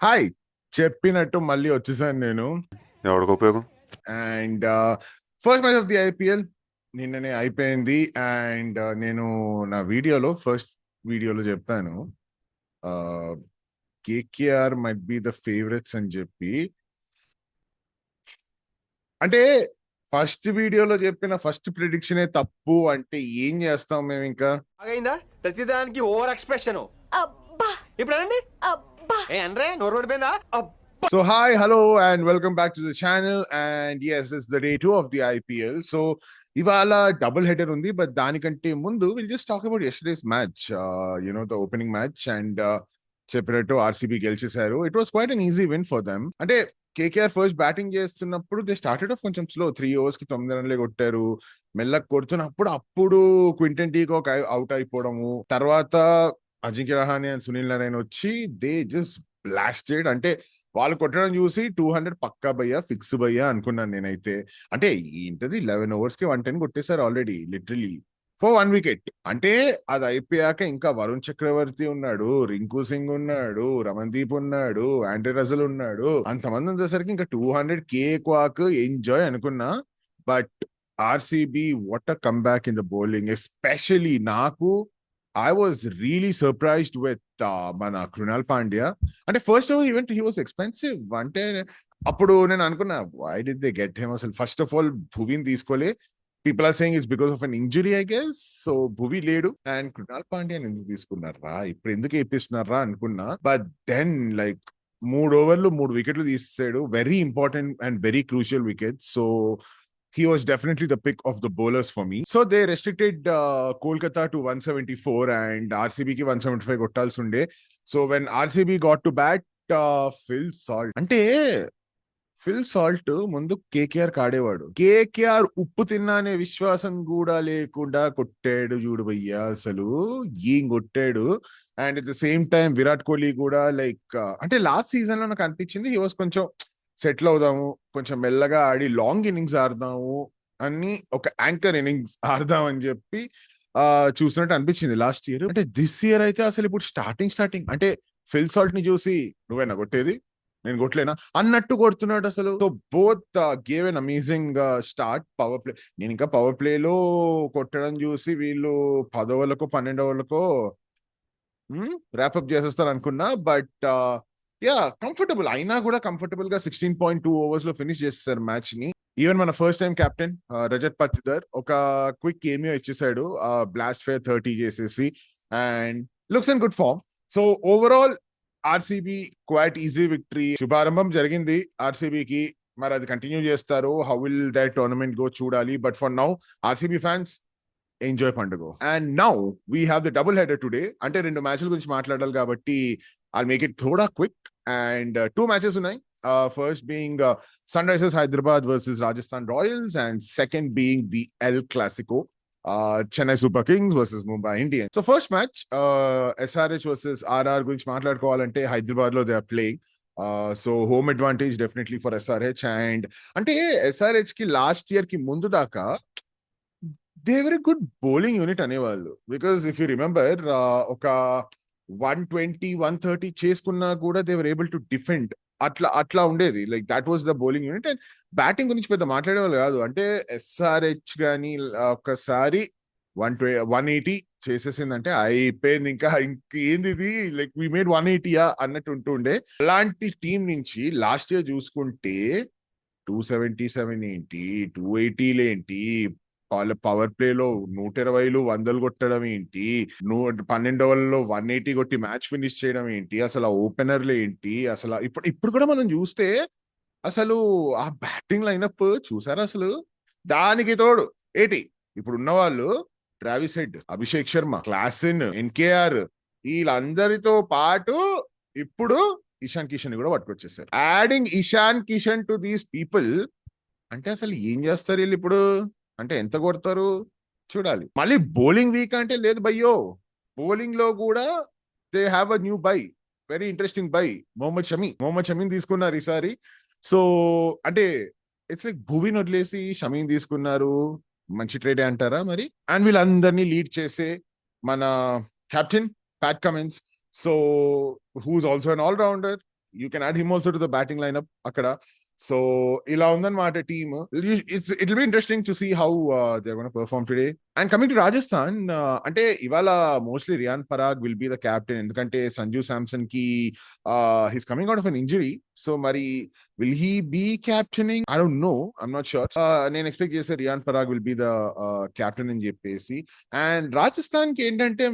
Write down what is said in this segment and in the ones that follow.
Hi! చెప్పినట్టు మళ్ళీ వచ్చేసాను నేను. ఎవడికి ఉపయోగం? And first match of the IPL నిన్ననే అయిపోయింది. అండ్ నేను నా ఫస్ట్ వీడియోలో చెప్పాను. KKR might be the favourites అని చెప్పి. అంటే ఫస్ట్ వీడియోలో చెప్పిన ఫస్ట్ ప్రిడిక్షనే తప్పు అంటే ఏం చేస్తాం మేము ఇంకా? అయిందా ప్రతిదానికి ఓవర్ ఎక్స్ప్రెషన్. అబ్బా ఇప్పుడు అనండి. అబ్బా ఏ అంటే నోరు పడిపోయిందా? So hi, hello, and welcome back to the channel. And yes, it's the day 2 of the IPL. So ఇవాళ డబుల్ హెడర్ ఉంది, బట్ దానికంటే ముందు will just talk about yesterday's match. The opening match. And చెప్పినట్టు RCB గెలిచేశారు. It was quite an easy win for them. అంటే KKR first batting చేస్తున్నప్పుడు they started off కొంచెం slow. 3 overs కి 9 రన్లే కొట్టారు. మెల్లగా కొడుతున్నప్పుడు క్వింటన్ డీకాక్ అవుట్ అయిపోవడము, తర్వాత అజింక్య రహానే అండ్ సునీల్ నారాయణ వచ్చి దే జస్ట్ బ్లాస్టెడ్. అంటే వాళ్ళు కొట్టడం చూసి 200 పక్కా భయ్యా, ఫిక్స్ భయ్యా అనుకున్నాను నేనైతే. అంటే ఏంటది 11 overs కి 110 కొట్టేశారు ఆల్రెడీ, లిటరలీ ఫర్ 1 wicket. అంటే అది అయిపోయాక ఇంకా వరుణ్ చక్రవర్తి ఉన్నాడు, రింకు సింగ్ ఉన్నాడు, రమన్దీప్ ఉన్నాడు, ఆండ్రే రజల్ ఉన్నాడు. అంతమంది ఉండేసరికి ఇంకా 200 కేక్ ఎంజాయ్ అనుకున్నా. But RCB what a comeback in the bowling. Especially నాకు I was really surprised with మన కృణాల్ పాండ్యా. అంటే first event he was expensive. అంటే అప్పుడు నేను అనుకున్నా why did they get him అసలు. ఫస్ట్ ఆఫ్ ఆల్ భువిని తీసుకోలే. People are saying it's because of an injury I guess. So Bhuvi లేడు అండ్ కృణాల్ పాండ్యాని ఎందుకు తీసుకున్నారా, ఇప్పుడు ఎందుకు వేపిస్తున్నారా అనుకున్నా. But then like 3 overs 3 wickets తీసాడు. Very important and very crucial wickets. So he was definitely the pick of the bowlers for me. So they restricted Kolkata to 174 and RCB ki 175 కొట్టాల్సి ఉండే. So when RCB got to bat, Phil Salt అంటే Phil Salt ముందు KKR కాడేవాడు. KKR ఉప్పు తిన్నా అనే విశ్వాసం కూడా లేకుండా కొట్టాడు చూడు భయ్యా, అసలు ఏం కొట్టాడు. And at the same time Virat Kohli కూడా లైక్ అంటే లాస్ట్ సీజన్ లో నాకు అనిపించింది హీ వాస్ కొంచెం సెటిల్ అవుదాము, కొంచెం మెల్లగా ఆడి లాంగ్ ఇన్నింగ్స్ ఆడదాము అని, ఒక యాంకర్ ఇన్నింగ్స్ ఆడదాం అని చెప్పి చూసినట్టు అనిపించింది లాస్ట్ ఇయర్. అంటే దిస్ ఇయర్ అయితే అసలు ఇప్పుడు స్టార్టింగ్ అంటే ఫిల్ సాల్ట్ ని చూసి నువ్వేనా కొట్టేది, నేను కొట్టలేనా అన్నట్టు కొడుతున్నాడు అసలు. సో బోత్ గేవ్ ఎన్ అమేజింగ్ స్టార్ట్. పవర్ ప్లే, నేను ఇంకా పవర్ ప్లేలో కొట్టడం చూసి వీళ్ళు 10 overs 12 overs ర్యాప్అప్ చేసేస్తారు అనుకున్నా. బట్ యా కంఫర్టబుల్ అయినా కూడా కంఫర్టబుల్ గా 16.2 overs లో ఫినిష్ చేస్తారు మ్యాచ్ ని. ఈవెన్ మన first time captain Rajat Patidar ఒక క్విక్ కేమియో ఇచ్చేసాడు, బ్లాస్ట్ ఫేర్ 30 చేసేసి. And looks in good form. So overall RCB quite easy victory. శుభారంభం జరిగింది ఆర్సీబీకి, మరి అది కంటిన్యూ చేస్తారు. How will that tournament go చూడాలి. But for now RCB fans enjoy పండుగ. And now we have the double header today. అంటే 2 మ్యాచ్ల గురించి మాట్లాడాలి కాబట్టి ఐల్ మేక్ ఇట్ థోడా క్విక్. అండ్ 2 matches ఉన్నాయి. First being Sunrisers Hyderabad versus Rajasthan Royals, and second being the El Clasico, Chennai Super Kings versus Mumbai Indians. So first match, SRH versus RR గురించి మాట్లాడుకోవాలంటే హైదరాబాద్ లో they are playing. So home advantage definitely for SRH. And అంటే SRH కి last year కి ముందు దాకా they were a good bowling unit అనేవాళ్ళు. Because if you remember ఒక 120 130 చేసుకున్నా కూడా they were able to defend. అట్లా ఉండేది. Like that was the bowling unit. And batting గురించి పెద్ద మాట్లాడేవాళ్ళు కాదు. అంటే SRH కానీ ఒక్కసారి 180 చేసేసిందంటే అయిపోయింది. ఇంకేంది ఇది, లైక్ వి మేడ్ 180 అన్నట్టు ఉంటుండే. అలాంటి టీం నుంచి లాస్ట్ ఇయర్ చూసుకుంటే 277 ఏంటి, 280 ఏంటి, వాళ్ళ పవర్ ప్లేలో 120 100 కొట్టడం ఏంటి, 12 overs 180 కొట్టి మ్యాచ్ ఫినిష్ చేయడం ఏంటి, అసలు ఆ ఓపెనర్లు ఏంటి, అసలు ఇప్పుడు కూడా మనం చూస్తే అసలు ఆ బ్యాటింగ్ లైనప్ చూసారా అసలు. దానికి తోడు ఏటి ఇప్పుడు ఉన్న వాళ్ళు Travis Head, Abhishek Sharma, Klaasen, NKR వీళ్ళందరితో పాటు ఇప్పుడు ఇషాన్ కిషన్ కూడా పట్టుకొచ్చేసారు. Adding Ishan Kishan to these people అంటే అసలు ఏం చేస్తారు వీళ్ళు ఇప్పుడు, అంటే ఎంత కొడతారు చూడాలి. మళ్ళీ బౌలింగ్ వీక్ అంటే లేదు భయ్యో, బౌలింగ్ లో కూడా they have a new buy, very interesting buy, Mohammed షమీన్ తీసుకున్నారు ఈసారి. సో అంటే ఇట్స్ లైక్ భువిని వదిలేసి షమీన్ తీసుకున్నారు, మంచి ట్రేడే అంటారా మరి. అండ్ వీళ్ళందరినీ లీడ్ చేసే మన captain Pat Cummins, so who's also an allrounder. You can add him also to the batting lineup అక్కడ. సో ఇలా ఉందన్నమాట team. It will be interesting to see how they gonna perform today. And coming to Rajasthan, అంటే ఇవాళ mostly Riyan Parag will be the captain, ఎందుకంటే సంజు శాంసన్ కి he's coming out of an injury. So మరి will he be captaining? I don't know, I'm not sure. నేను expect చేసే Riyan Parag will be the captain అని చెప్పేసి. And Rajasthan కి ఏంటంటే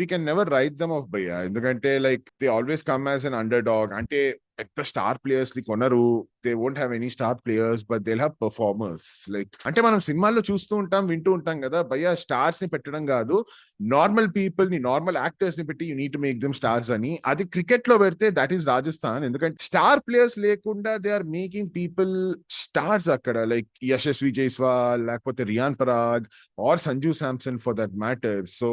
we can never write them off భయ్యా, ఎందుకంటే like they always come as an underdog. అంటే పెద్ద స్టార్ ప్లేయర్స్ ని కొనరు, they won't have any star players, but they have performers. Like అంటే మనం సినిమాల్లో చూస్తూ ఉంటాం, వింటూ ఉంటాం కదా భయ్యా, స్టార్స్ ని పెట్టడం కాదు, నార్మల్ పీపుల్ ని, నార్మల్ యాక్టర్స్ ని పెట్టి you need to make them stars అని. అది క్రికెట్ లో పెడితే దట్ ఈస్ రాజస్థాన్, ఎందుకంటే స్టార్ ప్లేయర్స్ లేకుండా they are making people stars అక్కడ, లైక్ యశస్వి జైస్వాల్, లేకపోతే Riyan Parag or Sanju Samson for that matter. So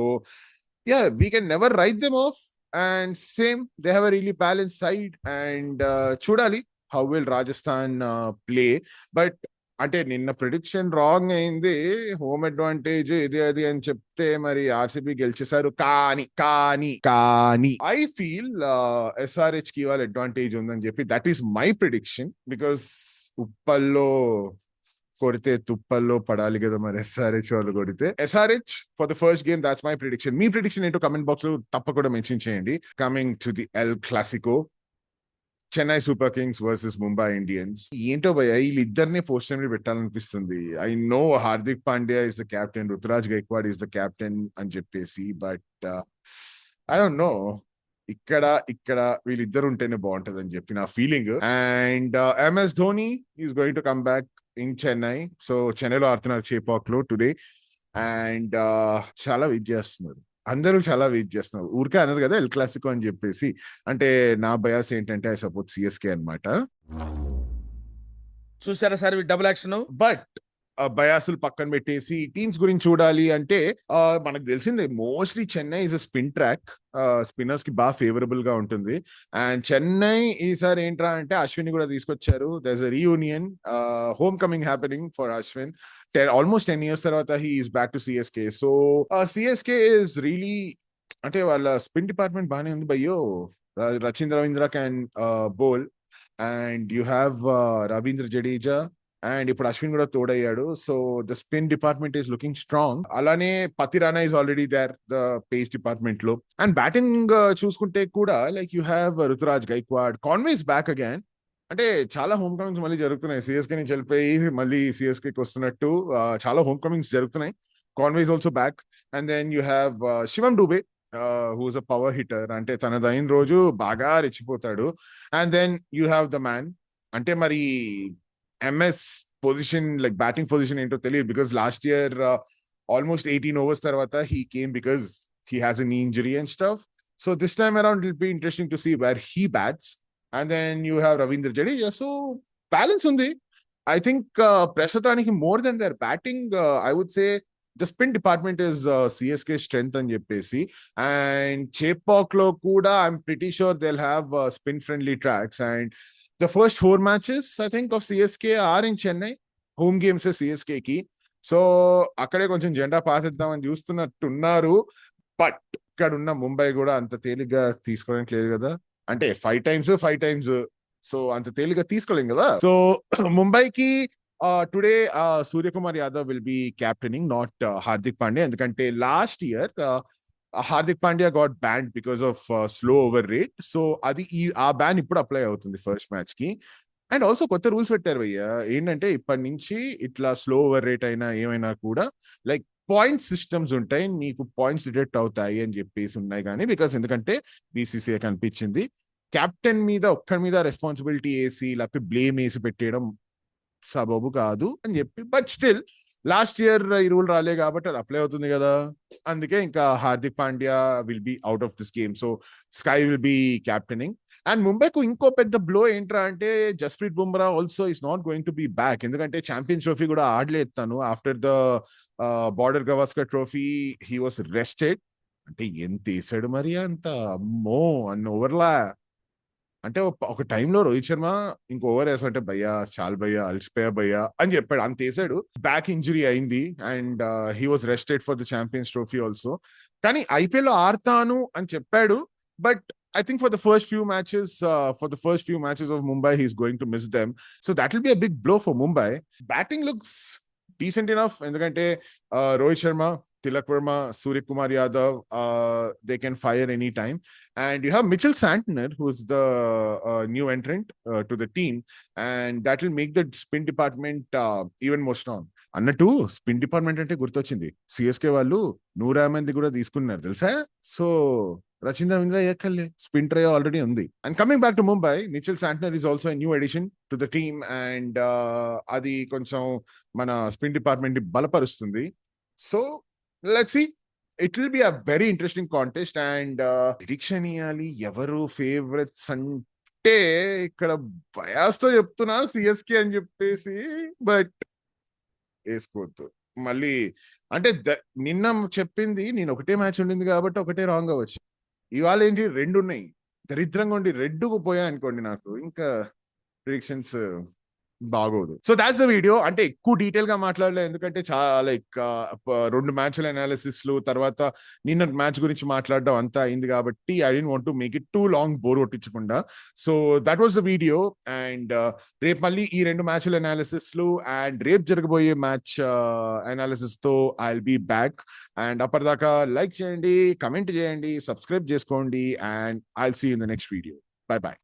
yeah, we can never write them off. And same, they have a really balanced side. And చూడాలి how will Rajasthan play. But అంటే నిన్న prediction wrong అయింది, home advantage ఇది అది అని చెప్తే మరి ఆర్సీబీ గెలిచేశారు. కానీ కానీ కానీ ఐ ఫీల్ ఎస్ఆర్హెచ్ కి వాళ్ళ అడ్వాంటేజ్ ఉందని చెప్పి, that is my prediction. Because ఉప్పల్లో కొడితే తుప్పల్లో పడాలి కదా మరి, ఎస్ఆర్హెచ్ వాళ్ళు కొడితే. SRH for the first game, that's my prediction. మీ ప్రిడిక్షన్ ఏంటో కమెంట్ బాక్స్ లో తప్పకుండా మెన్షన్ చేయండి. Coming to the El Clasico, Chennai Super Kings versus Mumbai Indians. ఏంటో భయ్యా, వీళ్ళిద్దరినే పోస్టర్ పెట్టాలనిపిస్తుంది. I know Hardik Pandya is the captain, Ruturaj Gaikwad is the captain అని చెప్పేసి, బట్ ఐ డోంట్ నో, ఇక్కడ వీళ్ళిద్దరు ఉంటేనే బాగుంటది అని చెప్పి నా feeling. And MS Dhoni is going to come back in Chennai. So చెన్నైలో ఆడుతున్నారు, చేపాక్ లో టుడే. అండ్ చాలా వెయిట్ చేస్తున్నారు, అందరూ చాలా వెయిట్ చేస్తున్నారు. ఊరికే అన్నారు కదా ఎల్ క్లాసికో అని చెప్పేసి. అంటే నా బయాస్ ఏంటంటే ఐ సపోర్ట్ సిఎస్కే అనమాట. చూసారా సార్ డబుల్ యాక్షన్. బట్ బయాసులు పక్కన పెట్టేసి టీమ్స్ గురించి చూడాలి అంటే మనకు తెలిసిందే, mostly Chennai is a spin track, spinners కి బాగా ఫేవరబుల్ గా ఉంటుంది. అండ్ చెన్నై ఈసారి ఏంట్రా అంటే అశ్విన్ కూడా తీసుకొచ్చారు. There is a reunion, home coming happening for Ashwin. Almost 10 years తర్వాత he is back to CSK. So CSK is really, అంటే వాళ్ళ స్పిన్ డిపార్ట్మెంట్ బాగానే ఉంది భయ్యో. Ravindra can bowl, and you have Ravindra Jadeja, and ఇప్పుడు అశ్విన్ కూడా తోడయ్యాడు. So the spin department is looking strong. అలానే Pathirana is already there the pace department లో. అండ్ బ్యాటింగ్ చూసుకుంటే కూడా like you have Ruturaj Gaikwad, Conway is back again. అంటే చాలా హోమ్ కమింగ్స్ మళ్ళీ జరుగుతున్నాయి, సిఎస్కే నుంచి వెళ్ళిపోయి మళ్ళీ సిఎస్కేకి వస్తున్నట్టు చాలా హోమ్ కమింగ్స్ జరుగుతున్నాయి. Conway is also back. And then you have Shivam Dube, who's a power hitter, అంటే తనదైన రోజు బాగా రెచ్చిపోతాడు. And then you have the man, అంటే మరి MS position, like batting position ఏంటో తెలియదు, because last year almost 18 overs తర్వాత he came because he has an injury and stuff. So this time around it be interesting to see where he bats. And then you have Ravindra Jadeja. So balance ఉంది. I think ప్రస్తుతానికి more than their batting, I would say the spin department is CSK strength అని చెప్పేసి. And Chepauk లో కూడా I'm pretty sure they will have spin friendly tracks. And the first 4 matches I think of CSK are in Chennai, home games CSK కి. So అక్కడే కొంచెం జెండా పాతిద్దామని చూస్తున్నట్టున్నారు. But ఇక్కడ ఉన్న ముంబై కూడా అంత తేలిగ్గా తీసుకోవడానికి లేదు కదా, అంటే 5 times, సో అంత తేలిగ్గా తీసుకోలేం కదా. సో ముంబైకి today Suryakumar Yadav will be captaining, not Hardik Pandya, ఎందుకంటే last year Hardik Pandya got ban because of slow over rate. So అది ఆ బ్యాన్ ఇప్పుడు అప్లై అవుతుంది ఫస్ట్ మ్యాచ్ కి. అండ్ ఆల్సో కొత్త రూల్స్ పెట్టారు భయ్యా, ఏంటంటే ఇప్పటి నుంచి ఇట్లా స్లో ఓవర్ రేట్ అయినా ఏమైనా కూడా లైక్ పాయింట్ సిస్టమ్స్ ఉంటాయి, నీకు పాయింట్స్ డిడక్ట్ అవుతాయి అని చెప్పేసి ఉన్నాయి. కానీ బికాస్ ఎందుకంటే బీసీసీఐ కనిపించింది కెప్టెన్ మీద ఒక్కడి మీద రెస్పాన్సిబిలిటీ వేసి లేకపోతే బ్లేమ్ వేసి పెట్టేయడం సబబు కాదు అని చెప్పి. బట్ స్టిల్ లాస్ట్ ఇయర్ ఈ రూల్ రాలే కాబట్టి అది అప్లై అవుతుంది కదా, అందుకే ఇంకా Hardik Pandya will be out of this game. So SKY will be captaining. And ముంబైకు ఇంకో పెద్ద బ్లో ఏంట్రా అంటే Jasprit Bumrah also is not going to be back, ఎందుకంటే ఛాంపియన్స్ ట్రోఫీ కూడా ఆడలేదు తను. After the Border Gavaskar Trophy he was rested. అంటే ఎంత వేసాడు మరి, అంత అమ్మో అన్న ఓవర్లా. అంటే ఒక టైంలో రోహిత్ శర్మ ఇంకో ఓవర్ వేసాలంటే భయ్యా చాలు భయ్యా అలసిపోయా భయ్యా అని చెప్పాడు, అంత వేసాడు. బ్యాక్ ఇంజరీ అయింది and he was rested for the champions trophy also. కానీ ఐపీఎల్ లో ఆడతాను అని చెప్పాడు, but I think for the first few matches of Mumbai, he's going to miss them. So that will be a big blow for Mumbai. Batting looks decent enough. ఎందుకంటే Rohit Sharma, Tilak Verma, Surya Kumar Yadav, they can fire anytime. And you have Mitchell Santner, who's the new entrant to the team. And that will make the spin department even more strong. అన్నట్టు spin department అంటే గుర్తొచ్చింది, CSK వాళ్ళు 100 మంది కూడా తీసుకున్నారు తెలుసా. So Rachin Ravindra ఎక్కర్లే, spin try already ఉంది. And coming back to Mumbai, Mitchell Santner is also new edition to the team. And అది కొంచెం మన స్పిన్ డిపార్ట్మెంట్ ని బలపరుస్తుంది. So let's see, it will be a very interesting contest. And prediction ఇవ్వాలి ఎవరు favourites అంటే ఇక్కడ బయాస్తో చెప్తున్నా సిఎస్కే అని చెప్పేసి, బట్ వేసుకోవద్దు మళ్ళీ. అంటే నిన్న చెప్పింది నేను ఒకటే మ్యాచ్ ఉండింది కాబట్టి ఒకటే రాంగ్ అవ్వచ్చు. ఇవాళ ఏంటి 2 ఉన్నాయి, దరిద్రంగా ఉండి రెడ్డుకు పోయా అనుకోండి, నాకు ఇంకా ప్రిడిక్షన్స్ బాగోదు. So that's the video. అంటే ఎక్కువ డీటెయిల్ గా మాట్లాడలేదు, ఎందుకంటే చాలా లైక్ 2 మ్యాచ్ల అనాలిసిస్లు తర్వాత నిన్న మ్యాచ్ గురించి మాట్లాడడం అంతా అయింది కాబట్టి I don't want to make it too long, bore కొట్టించకుండా. So that was the video. And రేపు మళ్ళీ ఈ 2 మ్యాచ్ల అనాలిసిస్లు అండ్ రేపు జరగబోయే మ్యాచ్ అనాలిసిస్ తో I will be back. And అప్పటిదాకా లైక్ చేయండి, కమెంట్ చేయండి, సబ్స్క్రైబ్ చేసుకోండి. And I will see in the next video. Bye by.